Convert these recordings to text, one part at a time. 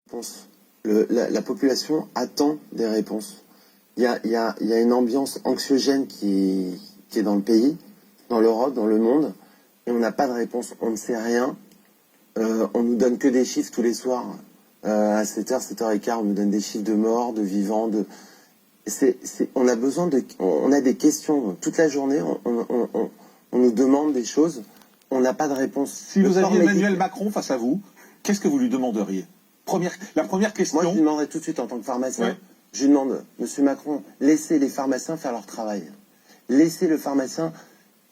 réponses. La population attend des réponses. Il y a une ambiance anxiogène qui est dans le pays, dans l'Europe, dans le monde, et on n'a pas de réponse. On ne sait rien. On nous donne que des chiffres tous les soirs. À 7h, 7h15, on nous donne des chiffres de morts, de vivants, on a besoin on a des questions toute la journée. On nous demande des choses. On n'a pas de réponse. Si vous aviez Emmanuel Macron face à vous, qu'est-ce que vous lui demanderiez? La première question. Moi, je lui demanderais tout de suite en tant que pharmacien. Ouais. Je lui demande, Monsieur Macron, laissez les pharmaciens faire leur travail. Laissez le pharmacien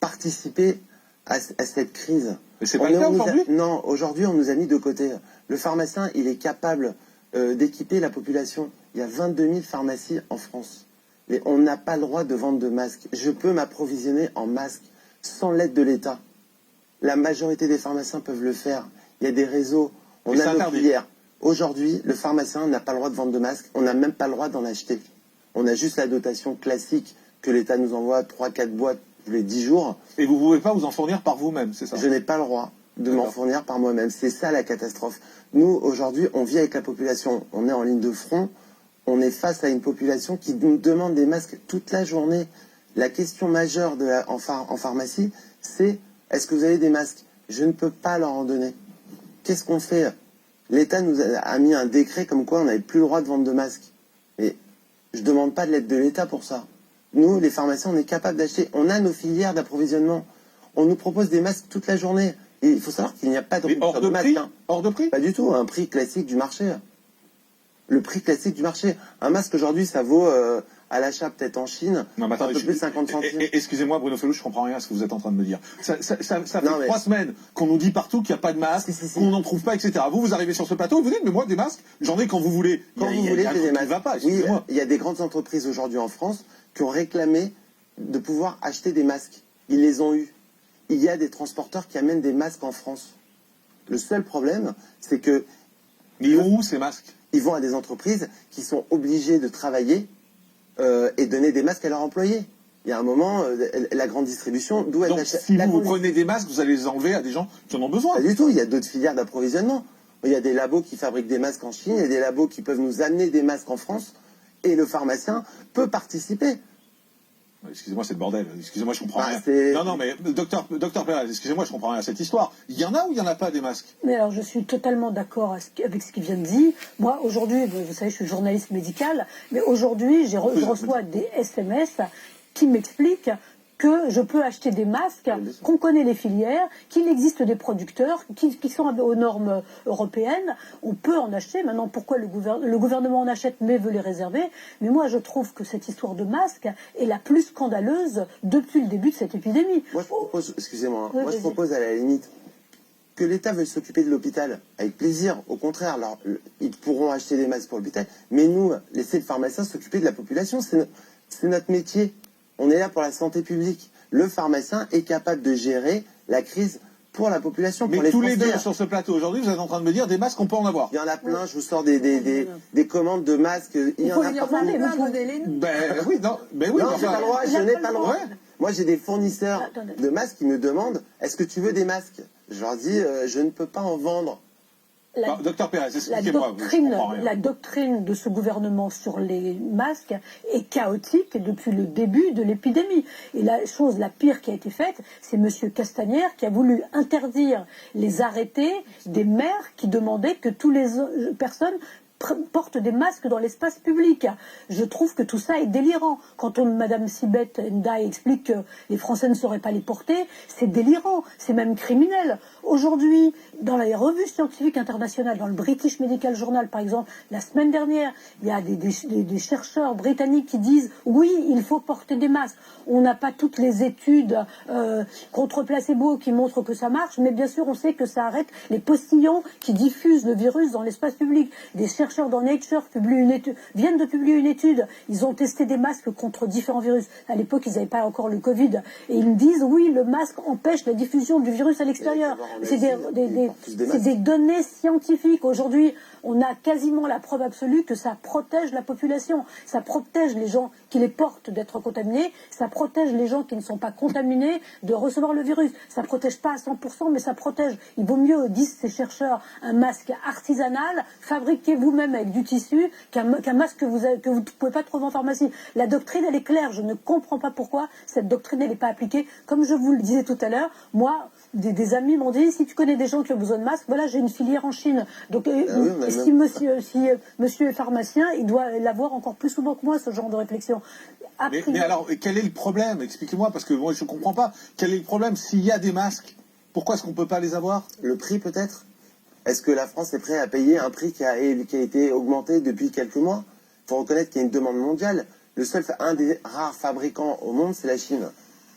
participer à cette crise. Mais c'est pas le cas aujourd'hui? Non, aujourd'hui, on nous a mis de côté. Le pharmacien, il est capable d'équiper la population. Il y a 22 000 pharmacies en France. Mais on n'a pas le droit de vendre de masques. Je peux m'approvisionner en masques sans l'aide de l'État. La majorité des pharmaciens peuvent le faire. Il y a des réseaux. On a nos filières. Aujourd'hui, le pharmacien n'a pas le droit de vendre de masques. On n'a même pas le droit d'en acheter. On a juste la dotation classique que l'État nous envoie, 3-4 boîtes tous les 10 jours. Et vous ne pouvez pas vous en fournir par vous-même, c'est ça? Je n'ai pas le droit de m'en fournir par moi-même. C'est ça la catastrophe. Nous, aujourd'hui, on vit avec la population. On est en ligne de front. On est face à une population qui nous demande des masques toute la journée. La question majeure en pharmacie, c'est est-ce que vous avez des masques? Je ne peux pas leur en donner. Qu'est-ce qu'on fait? L'État nous a mis un décret comme quoi on n'avait plus le droit de vendre de masques. Mais je ne demande pas de l'aide de l'État pour ça. Nous, les pharmaciens, on est capable d'acheter. On a nos filières d'approvisionnement. On nous propose des masques toute la journée. Et il faut savoir qu'il n'y a pas de rupture de masques. Hors de prix? Pas du tout. Un prix classique du marché. Le prix classique du marché. Un masque aujourd'hui, ça vaut à l'achat peut-être en Chine, un peu plus de 50 centimes. Excusez-moi Bruno Fellouche, je comprends rien à ce que vous êtes en train de me dire. Ça fait 3 semaines qu'on nous dit partout qu'il n'y a pas de masque, qu'on n'en trouve pas, etc. Vous arrivez sur ce plateau et vous dites, mais moi des masques, j'en ai quand vous voulez. Quand vous voulez, j'ai des masques. Va pas, oui, il y a des grandes entreprises aujourd'hui en France qui ont réclamé de pouvoir acheter des masques. Ils les ont eus. Il y a des transporteurs qui amènent des masques en France. Le seul problème, c'est que... Mais ils vont où ces masques? Ils vont à des entreprises qui sont obligées de travailler et donner des masques à leurs employés. Il y a un moment, la grande distribution, d'où elle achète. Si vous prenez des masques, vous allez les enlever à des gens qui en ont besoin. Pas du tout, il y a d'autres filières d'approvisionnement. Il y a des labos qui fabriquent des masques en Chine, il y a des labos qui peuvent nous amener des masques en France, et le pharmacien peut participer. Excusez-moi, c'est le bordel. Excusez-moi, je comprends rien. Non, mais docteur Pérez, excusez-moi, je comprends rien à cette histoire. Il y en a ou il n'y en a pas des masques? Mais alors, je suis totalement d'accord avec ce qu'il vient de dire. Moi, aujourd'hui, vous savez, je suis journaliste médical, mais aujourd'hui, je reçois des SMS qui m'expliquent que je peux acheter des masques, qu'on connaît les filières, qu'il existe des producteurs qui sont aux normes européennes. On peut en acheter. Maintenant, pourquoi le gouvernement en achète mais veut les réserver? Mais moi, je trouve que cette histoire de masques est la plus scandaleuse depuis le début de cette épidémie. Moi, je propose, excusez-moi, moi je propose à la limite que l'État veuille s'occuper de l'hôpital. Avec plaisir, au contraire. Alors, ils pourront acheter des masques pour l'hôpital, mais nous, laisser le pharmacien s'occuper de la population, c'est notre métier. On est là pour la santé publique. Le pharmacien est capable de gérer la crise pour la population, pour les Français. Mais tous les deux sur ce plateau aujourd'hui, vous êtes en train de me dire des masques, on peut en avoir. Il y en a plein, je vous sors des commandes de masques. Il y en a partout. Ben oui, non, mais oui. Non, j'ai pas le droit, je n'ai pas le droit. Moi, j'ai des fournisseurs de masques qui me demandent, est-ce que tu veux des masques? Je leur dis, je ne peux pas en vendre. Docteur Pérez, expliquez-moi. La doctrine de ce gouvernement sur les masques est chaotique depuis le début de l'épidémie. Et la chose la pire qui a été faite, c'est M. Castaner qui a voulu interdire les arrêtés des maires qui demandaient que toutes les personnes portent des masques dans l'espace public. Je trouve que tout ça est délirant. Quand Mme Sibeth Ndiaye explique que les Français ne sauraient pas les porter, c'est délirant, c'est même criminel. Aujourd'hui, dans les revues scientifiques internationales, dans le British Medical Journal par exemple, la semaine dernière, il y a des chercheurs britanniques qui disent oui, il faut porter des masques. On n'a pas toutes les études contre placebo qui montrent que ça marche, mais bien sûr on sait que ça arrête les postillons qui diffusent le virus dans l'espace public. Des chercheurs chercheurs dans Nature viennent de publier une étude. Ils ont testé des masques contre différents virus. À l'époque, ils n'avaient pas encore le Covid. Et ils me disent, oui, le masque empêche la diffusion du virus à l'extérieur. C'est des données scientifiques. Aujourd'hui, on a quasiment la preuve absolue que ça protège la population. Ça protège les gens qui les portent d'être contaminés. Ça protège les gens qui ne sont pas contaminés de recevoir le virus. Ça protège pas à 100%, mais ça protège. Il vaut mieux, disent ces chercheurs, un masque artisanal, fabriqué vous-même avec du tissu, qu'un masque que vous ne pouvez pas trouver en pharmacie. La doctrine, elle est claire. Je ne comprends pas pourquoi cette doctrine, elle n'est pas appliquée. Comme je vous le disais tout à l'heure, moi, des amis m'ont dit, si tu connais des gens qui ont besoin de masques, voilà, j'ai une filière en Chine. Donc, si monsieur est pharmacien, il doit l'avoir encore plus souvent que moi, ce genre de réflexion. Mais alors, quel est le problème? Expliquez-moi, parce que moi, je ne comprends pas. Quel est le problème? S'il y a des masques, pourquoi est-ce qu'on ne peut pas les avoir? Le prix, peut-être? Est-ce que la France est prête à payer un prix qui a été augmenté depuis quelques mois? Il faut reconnaître qu'il y a une demande mondiale. Un des rares fabricants au monde, c'est la Chine.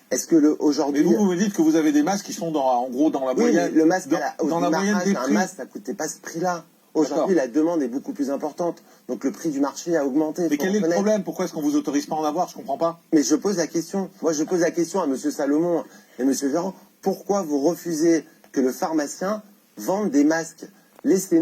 Est-ce que aujourd'hui... Mais vous me dites que vous avez des masques qui sont en gros dans la moyenne... Oui, le masque, dans la moyenne des prix. Un masque, ça ne coûtait pas ce prix-là. Aujourd'hui, la demande est beaucoup plus importante. Donc le prix du marché a augmenté. Mais quel est le problème? Pourquoi est-ce qu'on vous autorise pas à en avoir? Je comprends pas. Mais je pose la question. Moi, je pose la question à M. Salomon et M. Véran. Pourquoi vous refusez que le pharmacien vende des masques? Laissez-nous